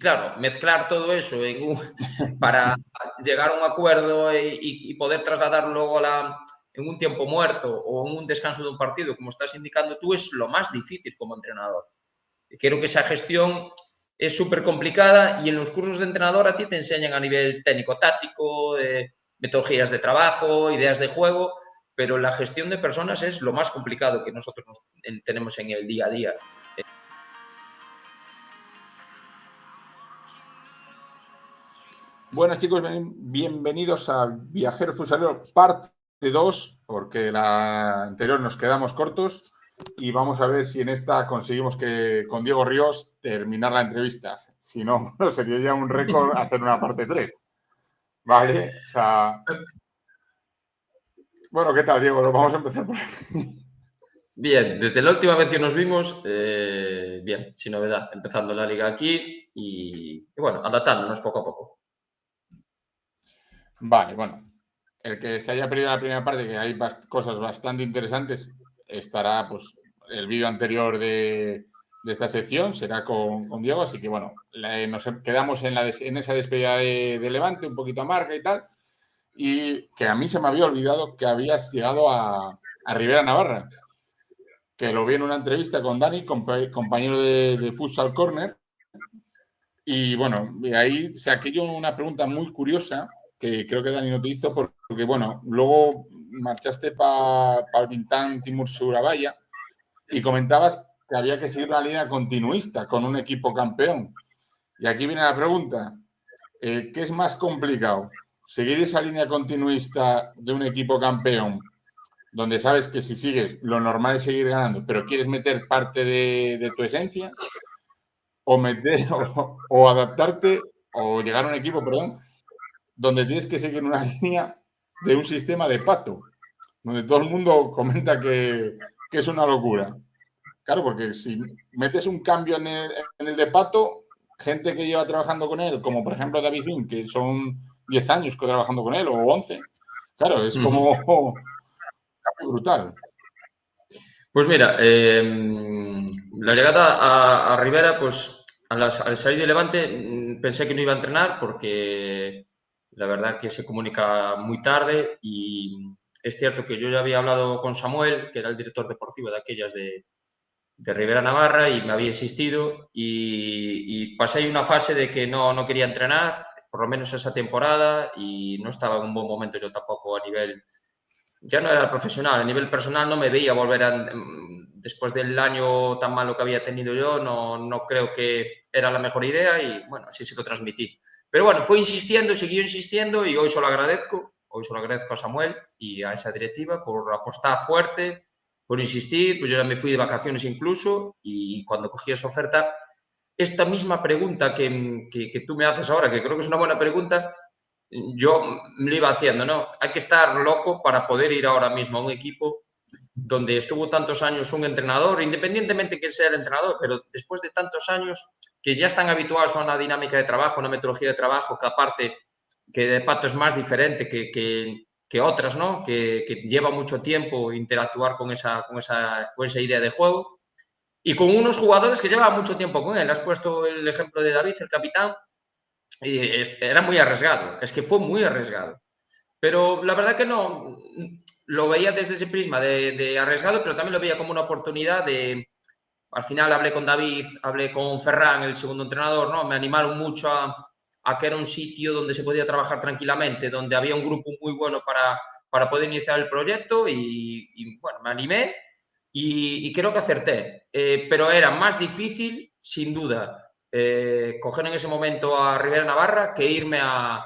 claro, mezclar todo eso para llegar a un acuerdo y poder trasladarlo en un tiempo muerto o en un descanso de un partido, como estás indicando tú, es lo más difícil como entrenador. Creo que esa gestión es súper complicada y en los cursos de entrenador a ti te enseñan a nivel técnico-táctico, metodologías de trabajo, ideas de juego, pero la gestión de personas es lo más complicado que nosotros tenemos en el día a día. Buenas chicos, bienvenidos a Viajero Fusalero parte 2, porque la anterior nos quedamos cortos y vamos a ver si en esta conseguimos que con Diego Ríos terminar la entrevista. Si no, sería ya un récord hacer una parte 3. ¿Vale? O sea... Bueno, ¿qué tal, Diego? Vamos a empezar por aquí. Bien, desde la última vez que nos vimos, bien, sin novedad, empezando la liga aquí y bueno, adaptándonos poco a poco. Vale, bueno. El que se haya perdido la primera parte, que hay cosas bastante interesantes, estará pues el vídeo anterior de esta sección, será con Diego, así que bueno, nos quedamos en esa despedida de Levante, un poquito amarga y tal, y que a mí se me había olvidado que habías llegado a Ribera Navarra, que lo vi en una entrevista con Dani, compañero de Futsal Corner, y bueno, ahí saqué yo una pregunta muy curiosa que creo que Dani no te hizo, porque bueno, luego marchaste para el Bintang Timur Surabaya y comentabas que había que seguir una línea continuista con un equipo campeón. Y aquí viene la pregunta, ¿qué es más complicado? ¿Seguir esa línea continuista de un equipo campeón, donde sabes que si sigues, lo normal es seguir ganando, pero quieres meter parte de tu esencia? O meter o adaptarte o llegar a un equipo, perdón, donde tienes que seguir una línea de un sistema de pato, donde todo el mundo comenta que es una locura. Claro, porque si metes un cambio en el de pato, gente que lleva trabajando con él, como por ejemplo David Zin, que son 10 años trabajando con él, o 11, claro, es como brutal. Pues mira, la llegada a Rivera, pues al salir de Levante pensé que no iba a entrenar porque la verdad que se comunica muy tarde y es cierto que yo ya había hablado con Samuel, que era el director deportivo de aquellas de Rivera Navarra y me había insistido y pasé una fase de que no quería entrenar, por lo menos esa temporada y no estaba en un buen momento yo tampoco a nivel ya no era profesional, a nivel personal no me veía volver después del año tan malo que había tenido yo, no creo que era la mejor idea y bueno, así se lo transmití. Pero bueno, fue insistiendo, siguió insistiendo y hoy solo agradezco a Samuel y a esa directiva por apostar fuerte, por insistir, pues yo ya me fui de vacaciones incluso y cuando cogí esa oferta, esta misma pregunta que tú me haces ahora, que creo que es una buena pregunta, yo me lo iba haciendo, ¿no? Hay que estar loco para poder ir ahora mismo a un equipo donde estuvo tantos años un entrenador, independientemente que sea el entrenador, pero después de tantos años que ya están habituados a una dinámica de trabajo, una metodología de trabajo que aparte que de Pato es más diferente que otras, ¿no? Que lleva mucho tiempo interactuar con esa idea de juego y con unos jugadores que llevan mucho tiempo con él. Has puesto el ejemplo de David, el capitán, y era muy arriesgado, es que fue muy arriesgado. Pero la verdad que no, lo veía desde ese prisma de arriesgado, pero también lo veía como una oportunidad de... Al final hablé con David, hablé con Ferran, el segundo entrenador, ¿no? Me animaron mucho a que era un sitio donde se podía trabajar tranquilamente, donde había un grupo muy bueno para poder iniciar el proyecto y bueno, me animé y creo que acerté. Pero era más difícil, sin duda, coger en ese momento a Rivera Navarra que irme a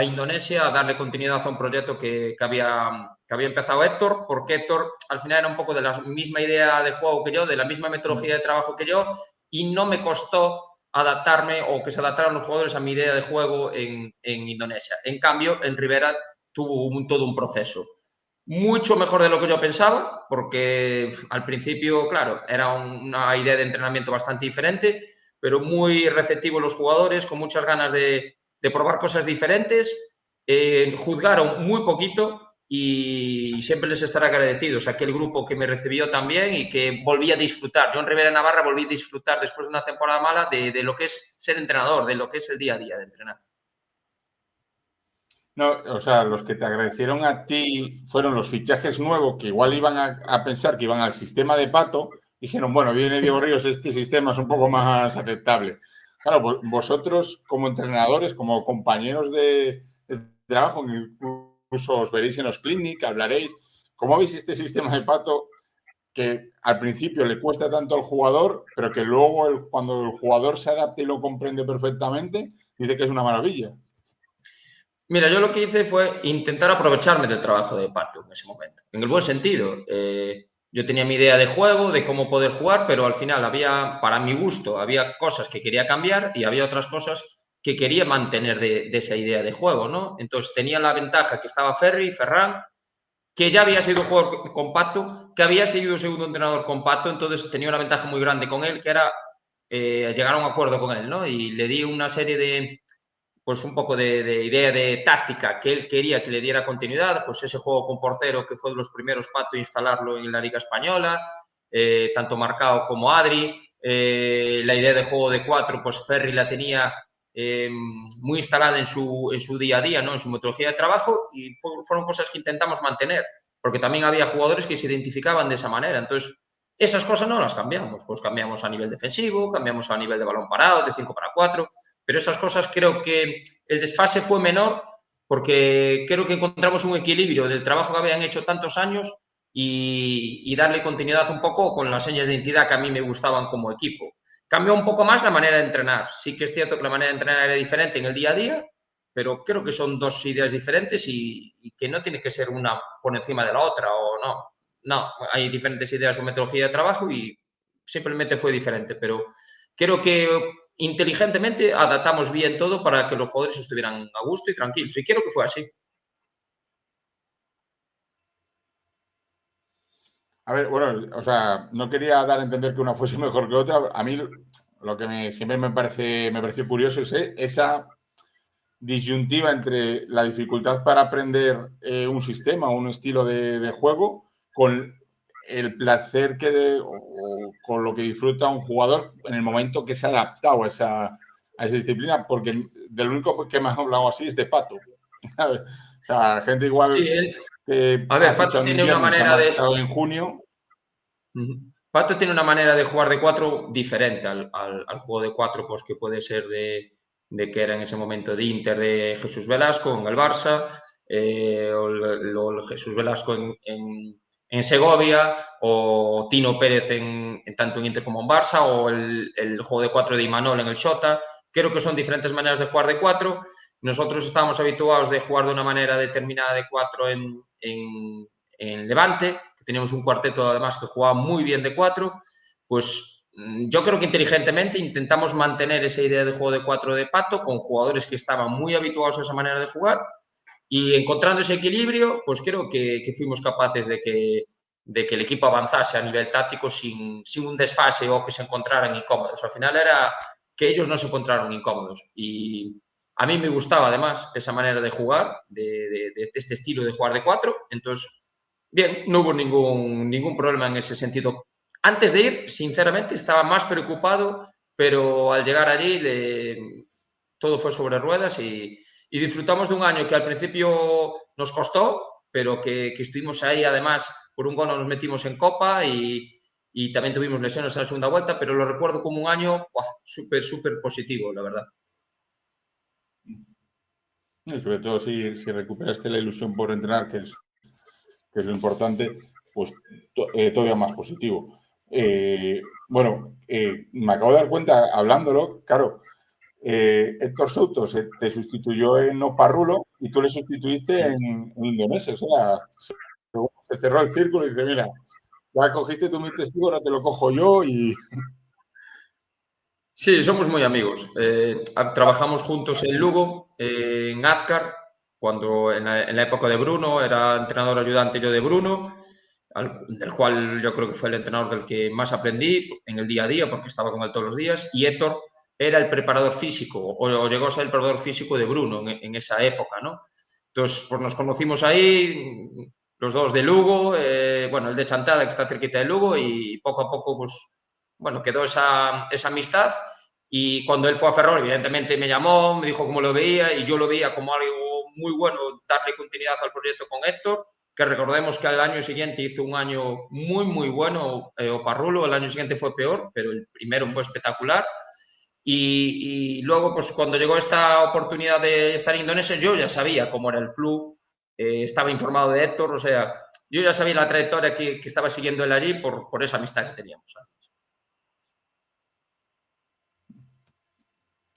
Indonesia a darle continuidad a un proyecto que había empezado Héctor, porque Héctor al final era un poco de la misma idea de juego que yo, de la misma metodología de trabajo que yo, y no me costó adaptarme o que se adaptaran los jugadores a mi idea de juego en Indonesia. En cambio, en Rivera tuvo todo un proceso. Mucho mejor de lo que yo pensaba, porque al principio, claro, era una idea de entrenamiento bastante diferente, pero muy receptivos los jugadores, con muchas ganas de probar cosas diferentes. Juzgaron muy poquito y siempre les estaré agradecidos a aquel grupo que me recibió también y que volví a disfrutar. Yo en Rivera Navarra volví a disfrutar después de una temporada mala de lo que es ser entrenador, de lo que es el día a día de entrenar. No, o sea, los que te agradecieron a ti fueron los fichajes nuevos que igual iban a pensar que iban al sistema de Pato. Dijeron, bueno, viene Diego Ríos, este sistema es un poco más aceptable. Claro, vosotros como entrenadores, como compañeros de trabajo, incluso os veréis en los clinic, hablaréis. ¿Cómo veis este sistema de Pato que al principio le cuesta tanto al jugador, pero que luego cuando el jugador se adapta y lo comprende perfectamente, dice que es una maravilla? Mira, yo lo que hice fue intentar aprovecharme del trabajo de Pato en ese momento, en el buen sentido. Yo tenía mi idea de juego, de cómo poder jugar, pero al final había, para mi gusto, había cosas que quería cambiar y había otras cosas que quería mantener de esa idea de juego, ¿no? Entonces tenía la ventaja que estaba Ferran, que ya había sido jugador con Pato, que había sido segundo entrenador con Pato, entonces tenía una ventaja muy grande con él, que era llegar a un acuerdo con él, ¿no? Y le di una serie de, pues un poco de idea de táctica que él quería que le diera continuidad, pues ese juego con portero que fue de los primeros Pato instalarlo en la Liga Española, tanto Marcao como Adri, la idea de juego de cuatro, pues Ferri la tenía muy instalada en su día a día, ¿no? En su metodología de trabajo y fueron cosas que intentamos mantener, porque también había jugadores que se identificaban de esa manera, entonces esas cosas no las cambiamos, pues cambiamos a nivel defensivo, cambiamos a nivel de balón parado, de 5 para 4, pero esas cosas creo que el desfase fue menor porque creo que encontramos un equilibrio del trabajo que habían hecho tantos años y darle continuidad un poco con las señas de identidad que a mí me gustaban como equipo. Cambió un poco más la manera de entrenar. Sí que es cierto que la manera de entrenar era diferente en el día a día, pero creo que son dos ideas diferentes y que no tiene que ser una por encima de la otra o no. No, hay diferentes ideas o metodología de trabajo y simplemente fue diferente, pero creo que inteligentemente adaptamos bien todo para que los jugadores estuvieran a gusto y tranquilos. Y quiero que fue así. A ver, bueno, o sea, no quería dar a entender que una fuese mejor que otra. A mí lo que siempre me pareció curioso es esa disyuntiva entre la dificultad para aprender un sistema o un estilo de juego con el placer o con lo que disfruta un jugador en el momento que se ha adaptado a esa disciplina, porque del único que me ha hablado así es de Pato. O sea, gente igual Sí, él, que a ha ver, Pato fichado en tiene una invierno y se ha manera de. marchado en junio. Pato tiene una manera de jugar de cuatro diferente al juego de cuatro, pues que puede ser de que era en ese momento de Inter de Jesús Velasco en el Barça, o el Jesús Velasco en Segovia, o Tino Pérez tanto en Inter como en Barça, o el juego de cuatro de Imanol en el Xota. Creo que son diferentes maneras de jugar de cuatro. Nosotros estábamos habituados de jugar de una manera determinada de cuatro en Levante, que teníamos un cuarteto además que jugaba muy bien de cuatro, pues yo creo que inteligentemente intentamos mantener esa idea de juego de cuatro de Pato con jugadores que estaban muy habituados a esa manera de jugar y encontrando ese equilibrio, pues creo que fuimos capaces de que el equipo avanzase a nivel táctico sin un desfase o que se encontraran incómodos. Al final era que ellos no se encontraron incómodos y a mí me gustaba además esa manera de jugar, de este estilo de jugar de cuatro, entonces bien, no hubo ningún problema en ese sentido. Antes de ir, sinceramente, estaba más preocupado, pero al llegar allí todo fue sobre ruedas y disfrutamos de un año que al principio nos costó, pero que estuvimos ahí además, por un gol nos metimos en Copa y también tuvimos lesiones en la segunda vuelta, pero lo recuerdo como un año súper positivo, la verdad. Y sobre todo si recuperaste la ilusión por entrenar, que es lo importante, pues todavía más positivo. Bueno, me acabo de dar cuenta, hablándolo, claro, Héctor Souto te sustituyó en Oparrulo y tú le sustituiste Sí. en Indonesia. O sea, se cerró el círculo y dice, mira, ya cogiste tú mi testigo, ahora te lo cojo yo y... Sí, somos muy amigos. Trabajamos juntos en Lugo, en Azcar, cuando en la época de Bruno, era entrenador ayudante yo de Bruno, del cual yo creo que fue el entrenador del que más aprendí en el día a día, porque estaba con él todos los días, y Héctor era el preparador físico, o llegó a ser el preparador físico de Bruno en esa época, ¿no? Entonces, pues nos conocimos ahí, los dos de Lugo, bueno, el de Chantada, que está cerquita de Lugo, y poco a poco, pues, bueno, quedó esa amistad. Y cuando él fue a Ferrol, evidentemente me llamó, me dijo cómo lo veía, y yo lo veía como algo muy bueno darle continuidad al proyecto con Héctor, que recordemos que al año siguiente hizo un año muy, muy bueno, Oparrulo, el año siguiente fue peor, pero el primero fue espectacular. Y luego, pues cuando llegó esta oportunidad de estar en Indonesia, yo ya sabía cómo era el club, estaba informado de Héctor, o sea, yo ya sabía la trayectoria que estaba siguiendo él allí por esa amistad que teníamos, ¿sabes?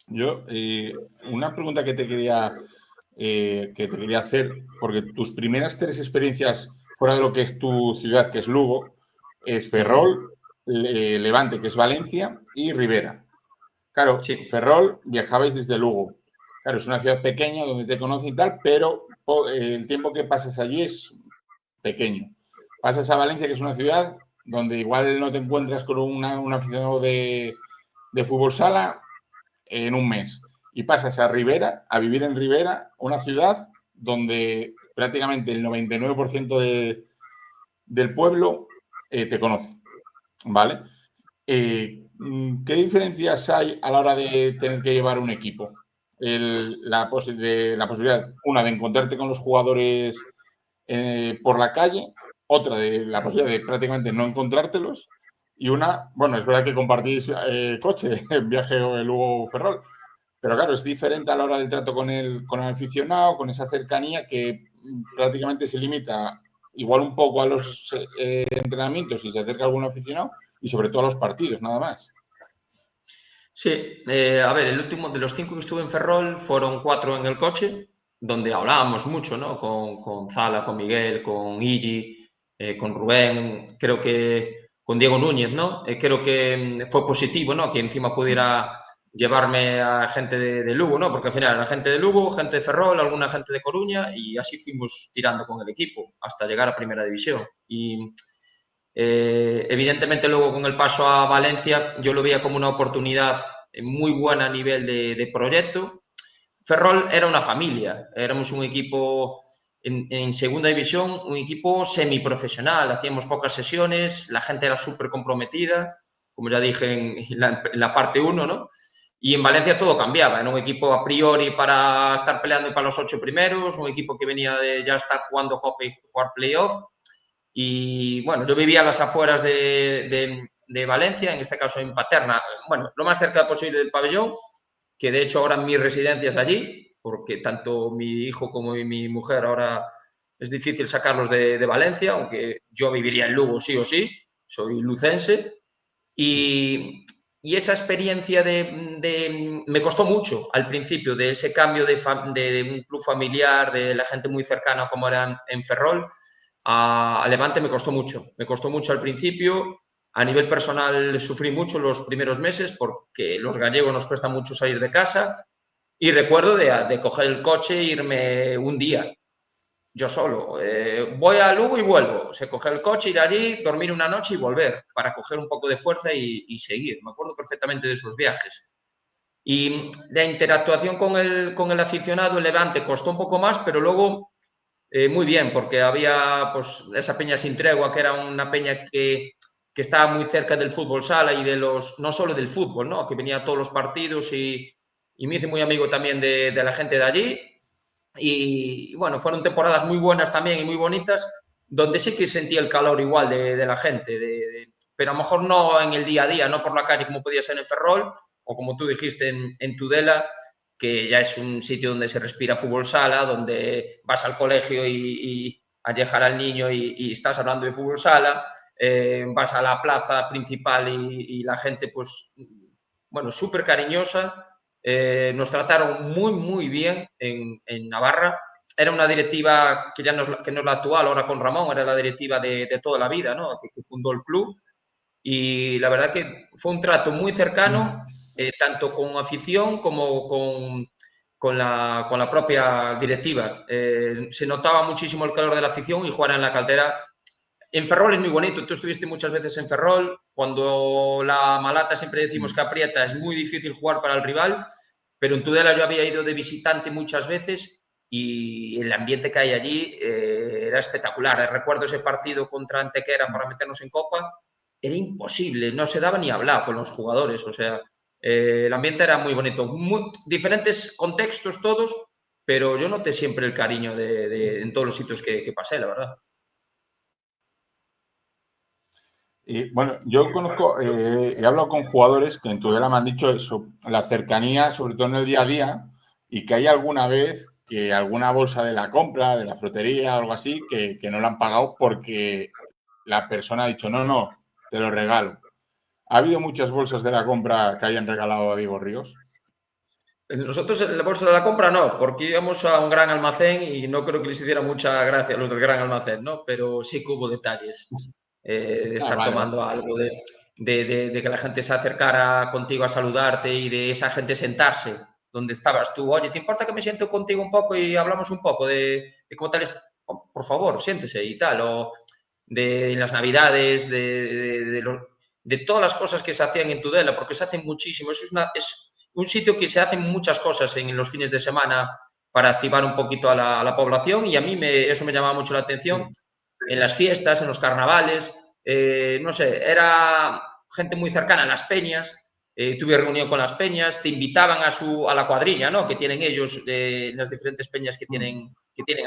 Yo, una pregunta que te quería hacer, porque tus primeras 3 experiencias fuera de lo que es tu ciudad, que es Lugo, es Ferrol, Levante, que es Valencia, y Rivera. Claro, Sí, Ferrol viajabais desde Lugo. Claro, es una ciudad pequeña donde te conocen y tal, pero el tiempo que pasas allí es pequeño. Pasas a Valencia, que es una ciudad donde igual no te encuentras con un aficionado de fútbol sala en un mes. Y pasas a Rivera, a vivir en Rivera, una ciudad donde prácticamente el 99% del pueblo te conoce, ¿vale? ¿Qué diferencias hay a la hora de tener que llevar un equipo? La posibilidad, una, de encontrarte con los jugadores por la calle, otra, de la posibilidad de prácticamente no encontrártelos, y una, bueno, es verdad que compartís coche, viaje Lugo-Ferrol, pero claro, es diferente a la hora del trato con el aficionado, con esa cercanía que prácticamente se limita igual un poco a los entrenamientos si se acerca algún aficionado y sobre todo a los partidos, nada más. sí. A ver, el último de los 5 que estuve en Ferrol fueron 4 en el coche, donde hablábamos mucho, ¿no? Con Zala, con Miguel, con Igi, con Rubén, creo que con Diego Núñez, ¿no? Creo que fue positivo, ¿no? Que encima pudiera llevarme a gente de Lugo, ¿no? Porque al final era gente de Lugo, gente de Ferrol, alguna gente de Coruña, y así fuimos tirando con el equipo hasta llegar a Primera División. Y evidentemente luego con el paso a Valencia yo lo veía como una oportunidad muy buena a nivel de proyecto. Ferrol era una familia, éramos un equipo en segunda división, un equipo semiprofesional, hacíamos pocas sesiones, la gente era súper comprometida, como ya dije en la parte uno, ¿no? Y en Valencia todo cambiaba, era un equipo a priori para estar peleando para los 8 primeros, un equipo que venía de ya estar jugando Copa y jugar playoff, y bueno, yo vivía a las afueras de Valencia, en este caso en Paterna, bueno, lo más cerca posible del pabellón, que de hecho ahora mi residencia es allí, porque tanto mi hijo como mi mujer ahora es difícil sacarlos de Valencia, aunque yo viviría en Lugo sí o sí, soy lucense, y esa experiencia me costó mucho al principio, de ese cambio de un club familiar, de la gente muy cercana como era en Ferrol, a Levante me costó mucho al principio, a nivel personal sufrí mucho los primeros meses porque los gallegos nos cuesta mucho salir de casa y recuerdo de coger el coche e irme un día, yo solo. Voy a Lugo y vuelvo. Se coge el coche, ir allí, dormir una noche y volver para coger un poco de fuerza y seguir. Me acuerdo perfectamente de esos viajes. Y la interactuación con el aficionado, el Levante, costó un poco más, pero luego muy bien, porque había pues esa peña sin tregua, que era una peña que estaba muy cerca del fútbol sala y no solo del fútbol, ¿no? Que venía a todos los partidos y me hice muy amigo también de la gente de allí. Y bueno, fueron temporadas muy buenas también y muy bonitas, donde sí que sentí el calor igual de la gente, pero a lo mejor no en el día a día, no por la calle como podía ser en Ferrol, o como tú dijiste en Tudela, que ya es un sitio donde se respira fútbol sala, donde vas al colegio y a dejar al niño y estás hablando de fútbol sala, vas a la plaza principal y la gente, pues, bueno, súper cariñosa, nos trataron muy, muy bien en Navarra. Era una directiva que ya que no es la actual, ahora con Ramón, era la directiva de toda la vida, ¿no? Que fundó el club. Y la verdad que fue un trato muy cercano, tanto con afición como con la propia directiva. Se notaba muchísimo el calor de la afición y jugar en la caldera. En Ferrol es muy bonito, tú estuviste muchas veces en Ferrol, cuando la Malata siempre decimos que aprieta, es muy difícil jugar para el rival, pero en Tudela yo había ido de visitante muchas veces y el ambiente que hay allí era espectacular. Recuerdo ese partido contra Antequera para meternos en Copa, era imposible, no se daba ni hablar con los jugadores, o sea, el ambiente era muy bonito, muy, diferentes contextos todos, pero yo noté siempre el cariño en todos los sitios que pasé, la verdad. Y bueno, yo conozco, he hablado con jugadores que en Tudela me han dicho eso, la cercanía, sobre todo en el día a día, y que hay alguna vez que alguna bolsa de la compra, de la frutería o algo así, que no la han pagado porque la persona ha dicho, no, no, te lo regalo. ¿Ha habido muchas bolsas de la compra que hayan regalado a Diego Ríos? Nosotros en la bolsa de la compra no, porque íbamos a un gran almacén y no creo que les hiciera mucha gracia a los del gran almacén, ¿no? Pero sí que hubo detalles de Ah, estar vale, vale. tomando algo, de que la gente se acercara contigo a saludarte y de esa gente sentarse donde estabas tú. Oye, ¿te importa que me siento contigo un poco y hablamos un poco de cómo tal es? Oh, por favor, siéntese y tal. O de las navidades, de todas las cosas que se hacían en Tudela, porque se hacen muchísimo. Es un sitio que se hacen muchas cosas en los fines de semana para activar un poquito a la población y a mí eso me llamaba mucho la atención en las fiestas, en los carnavales, no sé, era gente muy cercana a las peñas, tuve reunión con las peñas, te invitaban a la cuadrilla, ¿no? Que tienen ellos, las diferentes peñas que tienen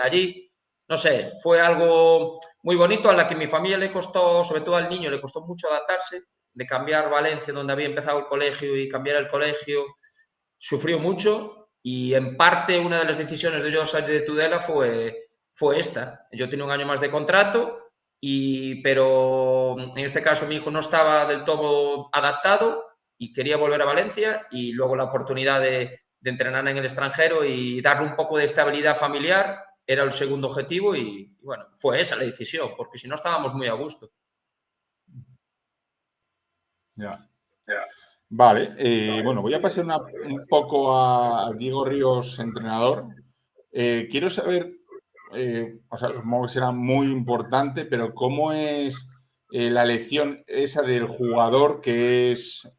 allí. No sé, fue algo muy bonito a la que mi familia le costó, sobre todo al niño, le costó mucho adaptarse, de cambiar Valencia, donde había empezado el colegio, y cambiar el colegio. Sufrió mucho y en parte una de las decisiones de yo salir de Tudela fue esta. Yo tenía un año más de contrato, pero en este caso mi hijo no estaba del todo adaptado y quería volver a Valencia y luego la oportunidad de entrenar en el extranjero y darle un poco de estabilidad familiar era el segundo objetivo y bueno, fue esa la decisión, porque si no estábamos muy a gusto. Ya. Vale, bueno, voy a pasar un poco a Diego Ríos, entrenador. Quiero saber, o sea, supongo que será muy importante, pero ¿cómo es la elección esa del jugador que es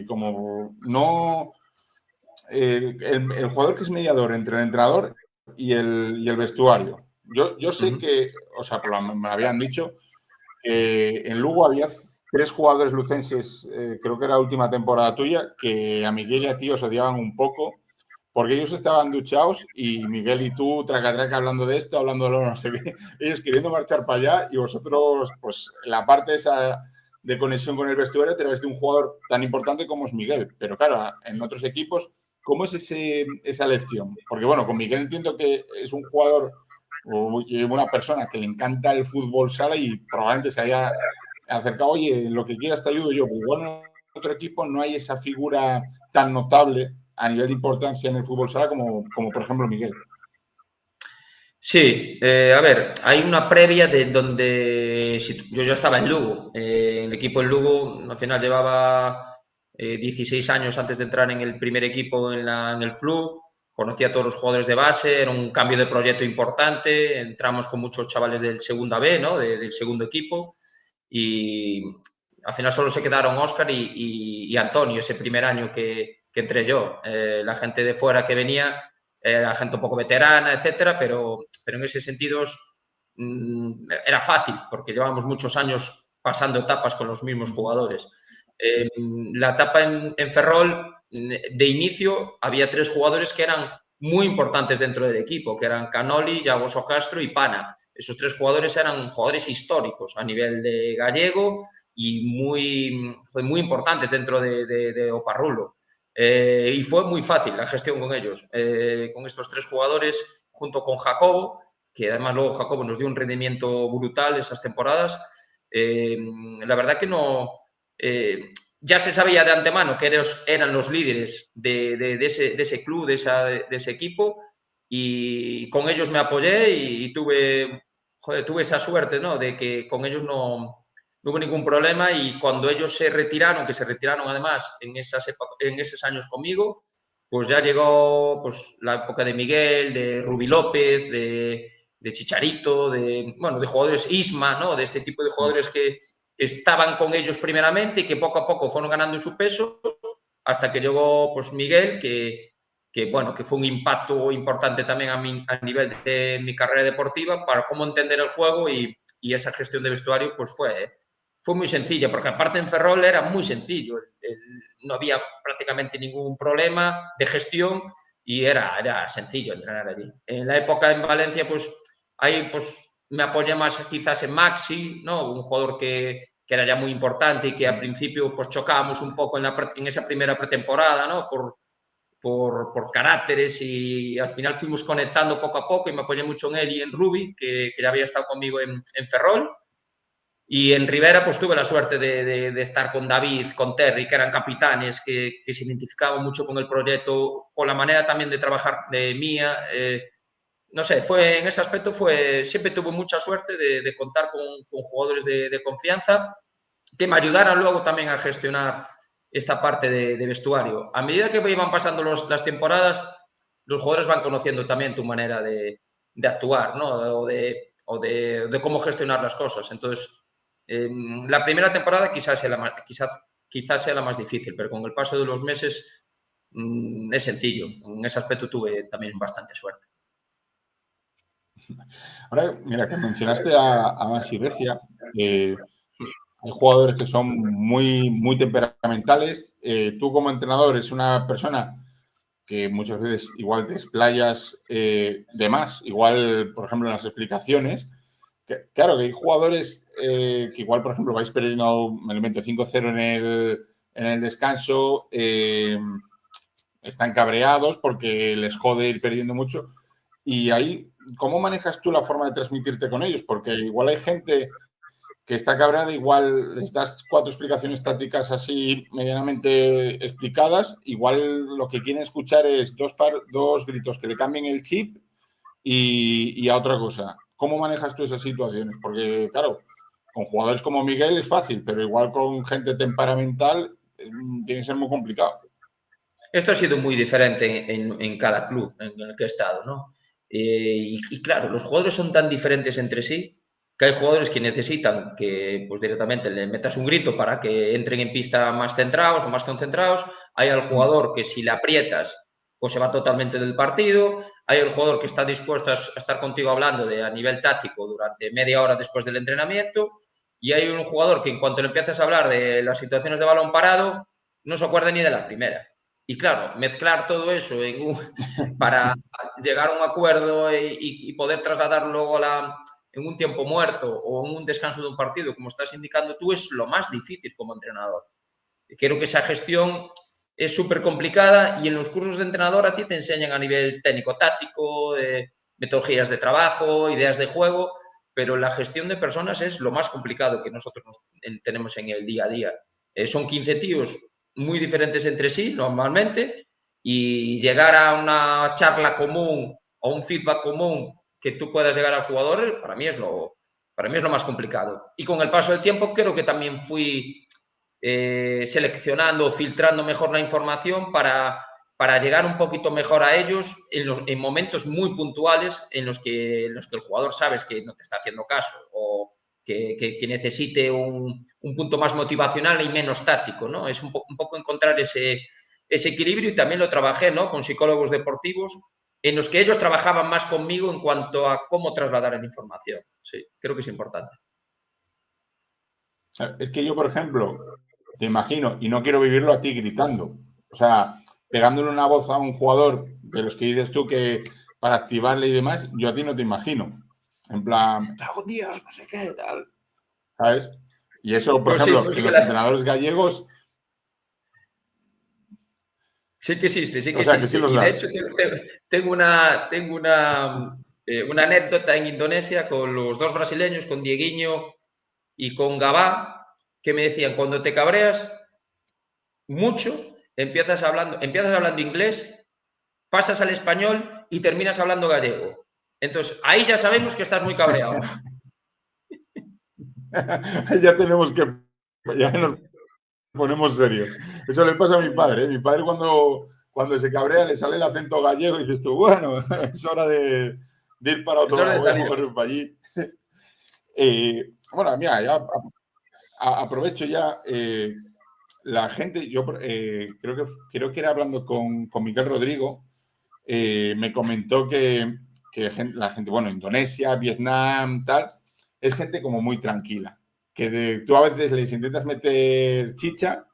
como no el jugador que es mediador entre el entrenador y el vestuario? Yo Uh sé -huh. que, o sea, me habían dicho en Lugo había 3 jugadores lucenses, creo que era la última temporada tuya, que a Miguel y a ti os odiaban un poco porque ellos estaban duchados y Miguel y tú, traca, traca, hablando de esto, hablando de lo no sé qué, ellos queriendo marchar para allá y vosotros, pues la parte esa de conexión con el vestuario a través de un jugador tan importante como es Miguel. Pero claro, en otros equipos, ¿cómo es esa elección? Porque bueno, con Miguel entiendo que es un jugador o una persona que le encanta el fútbol sala y probablemente se haya acercado, oye, lo que quieras te ayudo yo, pero igual en otro equipo no hay esa figura tan notable a nivel de importancia en el fútbol sala como por ejemplo Miguel. Sí, a ver, hay una previa de donde yo ya estaba en Lugo, el equipo en Lugo al final llevaba 16 años antes de entrar en el primer equipo en el club, conocía a todos los jugadores de base, era un cambio de proyecto importante, entramos con muchos chavales del segunda B, ¿no? Del segundo equipo, y al final solo se quedaron Óscar y Antonio ese primer año que entré yo. La gente de fuera que venía era gente un poco veterana, etcétera, pero en ese sentido era fácil, porque llevábamos muchos años pasando etapas con los mismos jugadores. La etapa en Ferrol, de inicio, había 3 jugadores que eran muy importantes dentro del equipo, que eran Canoli, Llagoso Castro y Pana. Esos 3 jugadores eran jugadores históricos a nivel de gallego y muy importantes dentro de Oparrulo. Y fue muy fácil la gestión con ellos, con estos 3 jugadores, junto con Jacobo, que además luego Jacobo nos dio un rendimiento brutal esas temporadas. La verdad que no. Ya se sabía de antemano que eran los líderes de ese club, de ese equipo, y con ellos me apoyé y tuve esa suerte, ¿no? De que con ellos no hubo ningún problema y cuando ellos se retiraron, que se retiraron además en esos años conmigo, pues ya llegó pues, la época de Miguel, de Rubi López, de Chicharito, bueno, de jugadores Isma, ¿no? De este tipo de jugadores que estaban con ellos primeramente y que poco a poco fueron ganando su peso hasta que llegó pues Miguel, bueno, que fue un impacto importante también a nivel de mi carrera deportiva para cómo entender el juego y esa gestión de vestuario pues fue muy sencilla, porque aparte en Ferrol era muy sencillo, no había prácticamente ningún problema de gestión y era sencillo entrenar allí. En la época en Valencia, pues ahí pues me apoyé más quizás en Maxi, ¿no? Un jugador que era ya muy importante y que al principio pues chocábamos un poco en esa primera pretemporada, ¿no? Por caracteres y al final fuimos conectando poco a poco y me apoyé mucho en él y en Rubi, que ya había estado conmigo en Ferrol. Y en Rivera pues tuve la suerte de estar con David, con Terry, que eran capitanes, que se identificaban mucho con el proyecto, con la manera también de trabajar de mía. No sé, en ese aspecto siempre tuve mucha suerte de contar con jugadores de confianza que me ayudaran luego también a gestionar esta parte de vestuario. A medida que iban pasando las temporadas, los jugadores van conociendo también tu manera de actuar, ¿no? O de cómo gestionar las cosas. Entonces, la primera temporada quizás sea la más difícil, pero con el paso de los meses es sencillo. En ese aspecto tuve también bastante suerte. Ahora, mira, que mencionaste a Maxi Recia, hay jugadores que son muy, muy temperamentales. Tú como entrenador eres una persona que muchas veces igual te explayas de más, igual, por ejemplo, en las explicaciones. Claro, que hay jugadores que igual, por ejemplo, vais perdiendo, me lo invento, 5-0 en el descanso, están cabreados porque les jode ir perdiendo mucho. Y ahí, ¿cómo manejas tú la forma de transmitirte con ellos? Porque igual hay gente que está cabreada, igual les das 4 explicaciones tácticas así medianamente explicadas, igual lo que quieren escuchar es dos gritos que le cambien el chip y a otra cosa. ¿Cómo manejas tú esas situaciones? Porque, claro, con jugadores como Miguel es fácil, pero igual con gente temperamental tiene que ser muy complicado. Esto ha sido muy diferente en cada club en el que he estado, ¿no? Y claro, los jugadores son tan diferentes entre sí que hay jugadores que necesitan que pues directamente le metas un grito para que entren en pista más centrados o más concentrados. Hay al jugador que si le aprietas, pues se va totalmente del partido. Hay el jugador que está dispuesto a estar contigo hablando a nivel táctico durante media hora después del entrenamiento. Y hay un jugador que en cuanto le empiezas a hablar de las situaciones de balón parado, no se acuerda ni de la primera. Y claro, mezclar todo eso para llegar a un acuerdo y poder trasladarlo luego en un tiempo muerto o en un descanso de un partido, como estás indicando tú, es lo más difícil como entrenador. Creo que esa gestión es súper complicada y en los cursos de entrenador a ti te enseñan a nivel técnico-táctico, metodologías de trabajo, ideas de juego, pero la gestión de personas es lo más complicado que nosotros tenemos en el día a día. Son 15 tíos muy diferentes entre sí normalmente y llegar a una charla común o un feedback común que tú puedas llegar al jugador, para mí es lo más complicado. Y con el paso del tiempo creo que también fui seleccionando o filtrando mejor la información para llegar un poquito mejor a ellos en momentos muy puntuales en los que el jugador sabes que no te está haciendo caso o que necesite un punto más motivacional y menos táctico, ¿no? Es un poco encontrar ese equilibrio y también lo trabajé, ¿no? Con psicólogos deportivos en los que ellos trabajaban más conmigo en cuanto a cómo trasladar la información. Sí, creo que es importante. O sea, es que yo, por ejemplo, te imagino, y no quiero vivirlo a ti gritando, o sea, pegándole una voz a un jugador de los que dices tú que para activarle y demás, yo a ti no te imagino. En plan, ¡cago en Dios! No sé qué, tal. ¿Sabes? Y eso, por Pues sí, ejemplo, pues sí en que los entrenadores gallegos, sí que existe, sí que o sea, que sí existe. los Y de hecho das. tengo una anécdota en Indonesia con los dos brasileños, con Dieguinho y con Gabá, que me decían, cuando te cabreas mucho, empiezas hablando inglés, pasas al español y terminas hablando gallego. Entonces, ahí ya sabemos que estás muy cabreado. Ya tenemos que, ya nos ponemos serios. Eso le pasa a mi padre. Mi padre cuando se cabrea le sale el acento gallego y dices tú, bueno, es hora de ir para Es otro hora lado, de voy a salir. moverme para allí. Bueno, mira, ya aprovecho ya. La gente, yo creo que era hablando con Miguel Rodrigo, me comentó que la gente, bueno, Indonesia, Vietnam, tal, es gente como muy tranquila. Que tú a veces les intentas meter chicha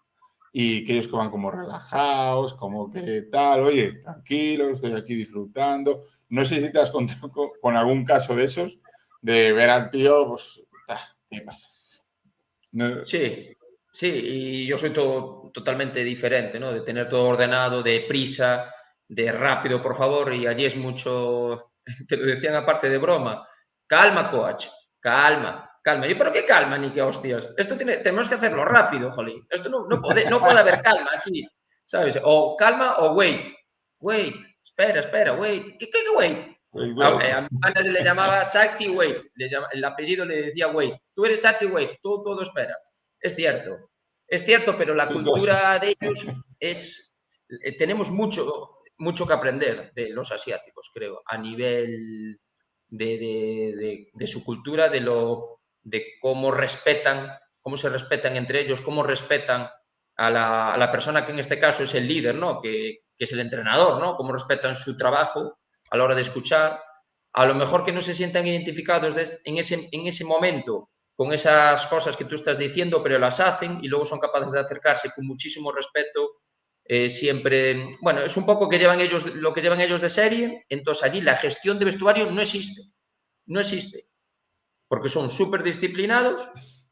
y que ellos que van como relajados, como que tal, oye, tranquilos, estoy aquí disfrutando. No sé si te has contado con algún caso de esos, de ver al tío, pues, ¿qué pasa? No, Sí, sí, y yo soy totalmente diferente, ¿no? De tener todo ordenado, de prisa, de rápido, por favor, y allí es mucho, te lo decían aparte de broma, calma, coach, calma, calma. Yo, ¿pero qué calma ni qué hostias? Esto tenemos que hacerlo rápido, jolín. Esto no puede haber calma aquí, ¿sabes? O calma o wait, wait, espera, wait, ¿qué wait? pues, güey, A mi padre le llamaba Sati Wait, el apellido le decía Wait. Tú eres Sati Wait, todo espera. Es cierto, pero la cultura de ellos es. Tenemos mucho que aprender de los asiáticos, creo, a nivel de su cultura, de cómo respetan, cómo se respetan entre ellos, cómo respetan a la persona que en este caso es el líder, ¿no? Que es el entrenador, ¿no? Cómo respetan su trabajo a la hora de escuchar. A lo mejor que no se sientan identificados en ese momento con esas cosas que tú estás diciendo, pero las hacen y luego son capaces de acercarse con muchísimo respeto. Siempre, bueno, es un poco que llevan ellos, lo que llevan ellos de serie, entonces allí la gestión de vestuario no existe, porque son súper disciplinados,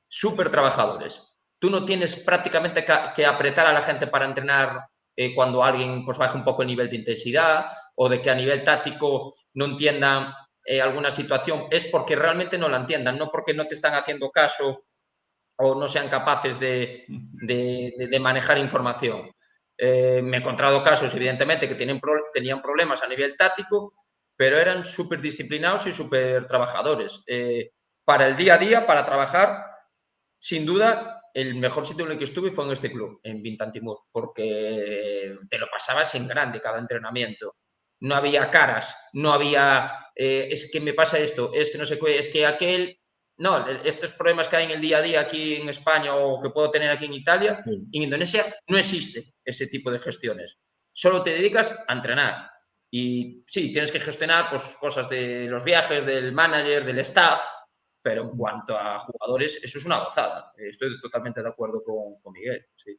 súper trabajadores. Tú no tienes prácticamente que apretar a la gente para entrenar cuando alguien pues, baja un poco el nivel de intensidad o de que a nivel táctico no entiendan alguna situación, es porque realmente no la entiendan, no porque no te están haciendo caso o no sean capaces de manejar información. Me he encontrado casos, evidentemente, que tenían problemas a nivel táctico, pero eran súper disciplinados y súper trabajadores. Para el día a día, para trabajar, sin duda, el mejor sitio en el que estuve fue en este club, en Bintantimur, porque te lo pasabas en grande cada entrenamiento. No había caras, no había, es que me pasa esto, es que no sé qué, es que aquel, no, estos problemas que hay en el día a día aquí en España o que puedo tener aquí en Italia, en Indonesia no existe ese tipo de gestiones. Solo te dedicas a entrenar. Y sí, tienes que gestionar pues, cosas de los viajes, del manager, del staff, pero en cuanto a jugadores, eso es una gozada. Estoy totalmente de acuerdo con Miguel. Sí.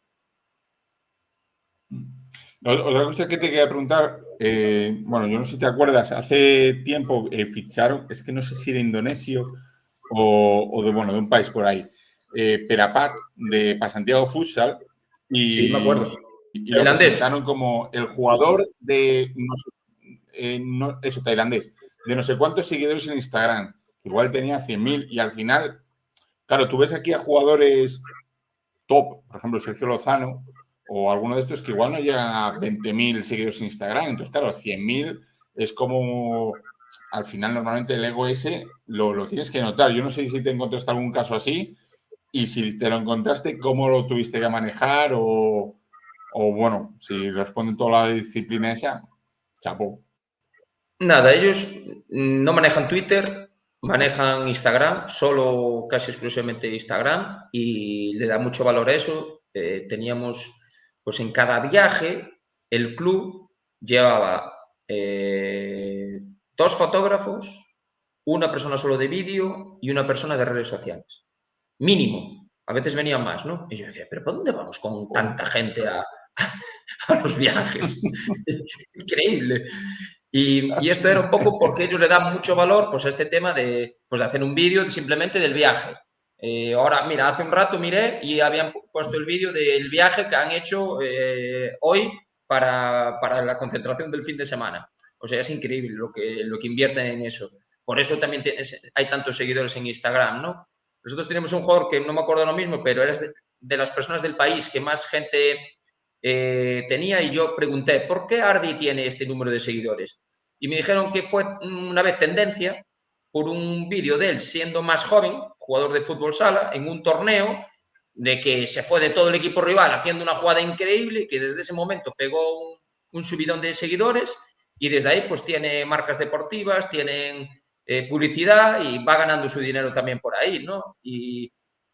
otra cosa que te quería preguntar, bueno, yo no sé si te acuerdas, hace tiempo ficharon, es que no sé si era indonesio o de, bueno, de un país por ahí, Perapat para Santiago Futsal Sí, me acuerdo. y lo Tailandés. presentaron como el jugador de, eso, tailandés, de no sé cuántos seguidores en Instagram. Igual tenía 100.000 y al final, claro, tú ves aquí a jugadores top, por ejemplo, Sergio Lozano o alguno de estos que igual no llegan a 20.000 seguidores en Instagram. Entonces, claro, 100.000 es como, al final, normalmente el ego ese lo tienes que notar. Yo no sé si te encontraste algún caso así y si te lo encontraste, ¿cómo lo tuviste que manejar? O bueno, si responden toda la disciplina esa, chapó. Nada, ellos no manejan Twitter, manejan Instagram, solo casi exclusivamente Instagram, y le da mucho valor a eso. Teníamos, pues en cada viaje, el club llevaba dos fotógrafos, una persona solo de vídeo y una persona de redes sociales. Mínimo. A veces venían más, ¿no? Y yo decía, ¿pero por dónde vamos con tanta gente a los viajes? Increíble. Y esto era un poco porque ellos le dan mucho valor pues, a este tema pues, de hacer un vídeo simplemente del viaje. Ahora, mira, hace un rato miré y habían puesto el vídeo del viaje que han hecho hoy para la concentración del fin de semana. O sea, es increíble lo que invierten en eso. Por eso también hay tantos seguidores en Instagram, ¿no? Nosotros tenemos un jugador que no me acuerdo lo mismo, pero era de las personas del país que más gente tenía y yo pregunté, ¿por qué Ardi tiene este número de seguidores? Y me dijeron que fue una vez tendencia por un vídeo de él siendo más joven, jugador de fútbol sala, en un torneo, de que se fue de todo el equipo rival haciendo una jugada increíble, que desde ese momento pegó un subidón de seguidores y desde ahí pues tiene marcas deportivas, tienen publicidad y va ganando su dinero también por ahí, ¿no?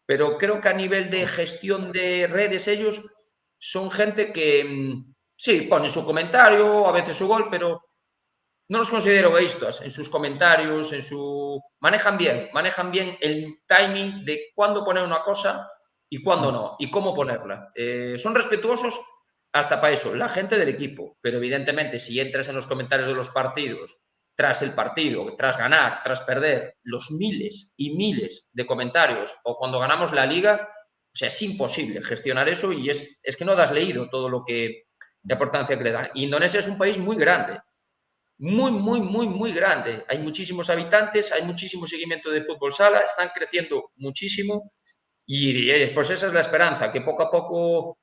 Pero creo que a nivel de gestión de redes ellos son gente que sí, pone su comentario, a veces su gol, pero no los considero egoístas en sus comentarios, manejan bien el timing de cuándo poner una cosa y cuándo no, y cómo ponerla. Son respetuosos hasta para eso, la gente del equipo, pero evidentemente si entras en los comentarios de los partidos, tras el partido, tras ganar, tras perder, los miles y miles de comentarios, o cuando ganamos la liga, o sea, es imposible gestionar eso y es que no das leído todo lo que, la importancia que le dan. Indonesia es un país muy grande, muy grande. Hay muchísimos habitantes, hay muchísimo seguimiento de fútbol sala, están creciendo muchísimo y pues esa es la esperanza, que poco a poco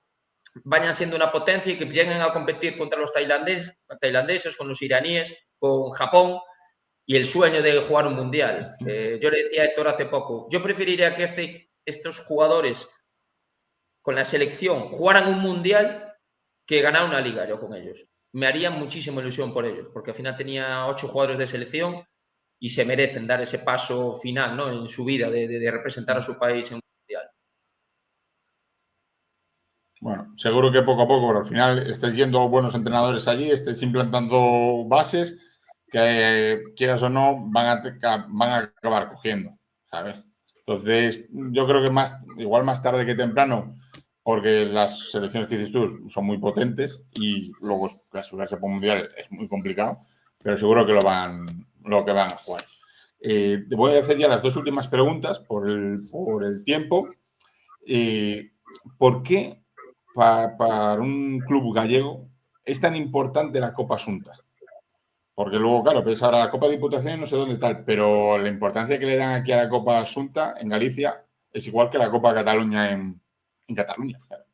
vayan siendo una potencia y que lleguen a competir contra los tailandeses, con los iraníes, con Japón y el sueño de jugar un mundial. Yo le decía a Héctor hace poco, yo preferiría que estos jugadores con la selección jugaran un mundial que ganar una liga yo con ellos. Me haría muchísima ilusión por ellos, porque al final tenía 8 jugadores de selección y se merecen dar ese paso final, ¿no? En su vida de representar a su país en un mundial. Bueno, seguro que poco a poco, pero al final estáis yendo buenos entrenadores allí, estáis implantando bases que, quieras o no, van a acabar cogiendo, ¿sabes? Entonces, yo creo que igual más tarde que temprano, porque las selecciones que dices tú son muy potentes y luego clasificarse por mundial es muy complicado, pero seguro que lo que van a jugar. Te voy a hacer ya las 2 últimas preguntas por el tiempo. ¿Por qué para un club gallego es tan importante la Copa Asunta? Porque luego, claro, ves ahora la Copa de Diputaciones, no sé dónde tal, pero la importancia que le dan aquí a la Copa Asunta en Galicia es igual que la Copa Cataluña en Cataluña. Claro.